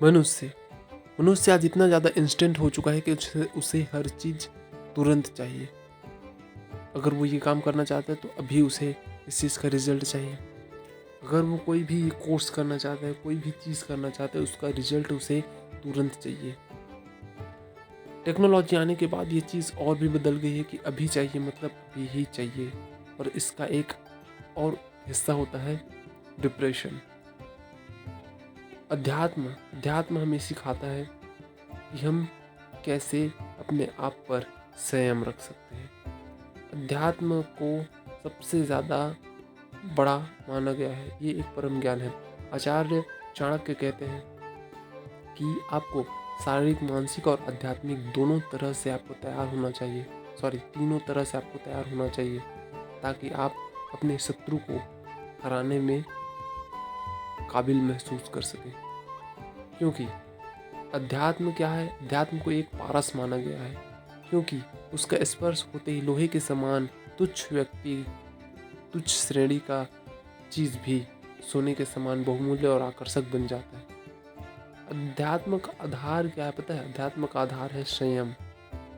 मनुष्य मनुष्य आज इतना ज़्यादा इंस्टेंट हो चुका है कि उसे हर चीज़ तुरंत चाहिए। अगर वो ये काम करना चाहता है तो अभी उसे इस चीज़ का रिजल्ट चाहिए। अगर वो कोई भी कोर्स करना चाहता है, कोई भी चीज़ करना चाहता है, उसका रिजल्ट उसे तुरंत चाहिए। टेक्नोलॉजी आने के बाद ये चीज़ और भी बदल गई है कि अभी चाहिए मतलब अभी ही चाहिए। और इसका एक और हिस्सा होता है डिप्रेशन। अध्यात्म हमें सिखाता है कि हम कैसे अपने आप पर संयम रख सकते हैं। अध्यात्म को सबसे ज़्यादा बड़ा माना गया है, ये एक परम ज्ञान है। आचार्य चाणक्य कहते हैं कि आपको शारीरिक, मानसिक और आध्यात्मिक दोनों तरह से आपको तैयार होना चाहिए। तीनों तरह से आपको तैयार होना चाहिए ताकि आप अपने शत्रु को हराने में काबिल महसूस कर सकें। क्योंकि अध्यात्म क्या है? अध्यात्म को एक पारस माना गया है क्योंकि उसका स्पर्श होते ही लोहे के समान तुच्छ श्रेणी का चीज़ भी सोने के समान बहुमूल्य और आकर्षक बन जाता है। अध्यात्म का आधार क्या है पता है? अध्यात्म का आधार है संयम।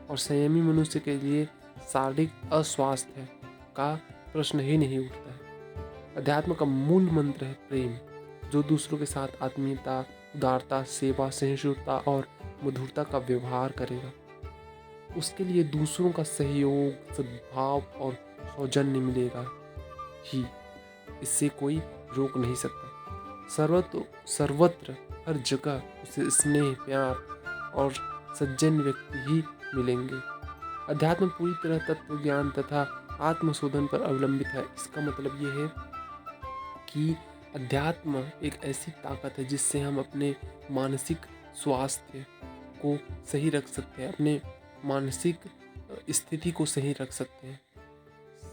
और संयमी मनुष्य के लिए शारीरिक अस्वास्थ्य का प्रश्न ही नहीं उठता है। अध्यात्म का मूल मंत्र है प्रेम, जो दूसरों के साथ आत्मीयता, उदारता, सेवा, सहिष्णुता और मधुरता का व्यवहार करेगा। उसके लिए दूसरों का सहयोग, सद्भाव और सौजन्य मिलेगा ही, इससे कोई रोक नहीं सकता। सर्वत्र हर जगह उसे स्नेह, प्यार और सज्जन व्यक्ति ही मिलेंगे। अध्यात्म पूरी तरह तत्व ज्ञान तथा आत्मशोधन पर अवलंबित है। इसका मतलब ये है कि अध्यात्म एक ऐसी ताकत है जिससे हम अपने मानसिक स्वास्थ्य को सही रख सकते हैं, अपने मानसिक स्थिति को सही रख सकते हैं,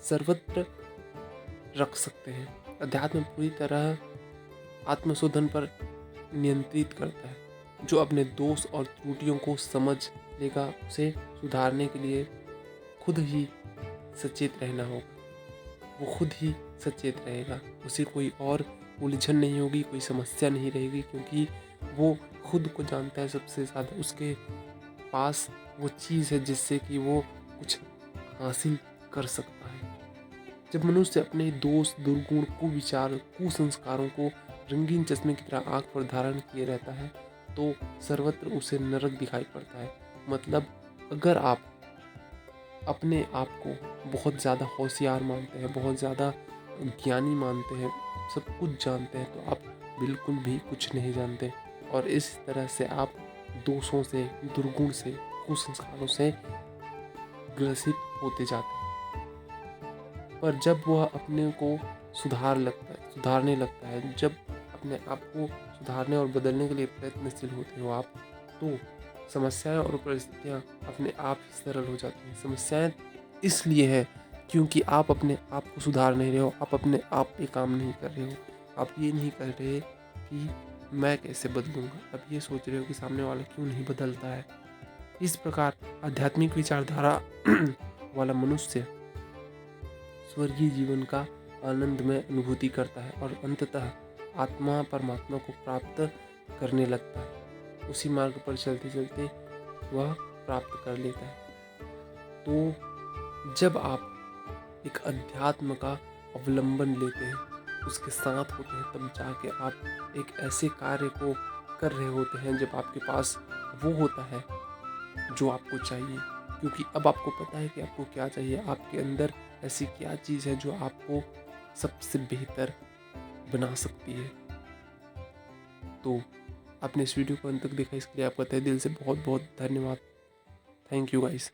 सर्वत्र रख सकते हैं। अध्यात्म पूरी तरह आत्मशोधन पर नियंत्रित करता है। जो अपने दोष और त्रुटियों को समझ लेगा, उसे सुधारने के लिए खुद ही सचेत रहना होगा। वो खुद ही सचेत रहेगा, उसे कोई और उलझन नहीं होगी, कोई समस्या नहीं रहेगी, क्योंकि वो खुद को जानता है सबसे ज़्यादा। उसके पास वो चीज़ है जिससे कि वो कुछ हासिल कर सकता है। जब मनुष्य अपने दोष, दुर्गुण, कुविचार, कुसंस्कारों को रंगीन चश्मे की तरह आँख पर धारण किए रहता है तो सर्वत्र उसे नरक दिखाई पड़ता है। मतलब अगर आप अपने आप को बहुत ज़्यादा होशियार मानते हैं, बहुत ज़्यादा ज्ञानी मानते हैं, सब कुछ जानते हैं, तो आप बिल्कुल भी कुछ नहीं जानते। और इस तरह से आप दोषों से, दुर्गुण से, कुसंस्कारों से ग्रसित होते जाते हैं। पर जब वह अपने को सुधारने लगता है, जब अपने आप को सुधारने और बदलने के लिए प्रयत्नशील होते हो आप, तो समस्याएं और परिस्थितियां अपने आप ही सरल हो जाती हैं। समस्याएं इसलिए है क्योंकि आप अपने आप को सुधार नहीं रहे हो, आप अपने आप पे काम नहीं कर रहे हो। आप ये नहीं कर रहे कि मैं कैसे बदलूंगा, आप ये सोच रहे हो कि सामने वाला क्यों नहीं बदलता है। इस प्रकार आध्यात्मिक विचारधारा वाला मनुष्य स्वर्गीय जीवन का आनंदमय अनुभूति करता है और अंततः आत्मा परमात्मा को प्राप्त करने लगता है। उसी मार्ग पर चलते चलते वह प्राप्त कर लेता है। तो जब आप एक अध्यात्म का अवलंबन लेते हैं, उसके साथ होते हैं, तब जाके आप एक ऐसे कार्य को कर रहे होते हैं जब आपके पास वो होता है जो आपको चाहिए। क्योंकि अब आपको पता है कि आपको क्या चाहिए, आपके अंदर ऐसी क्या चीज़ है जो आपको सबसे बेहतर बना सकती है। तो आपने इस वीडियो को अंत तक देखा, इसके लिए आपका तहे दिल से बहुत बहुत धन्यवाद। Thank you guys.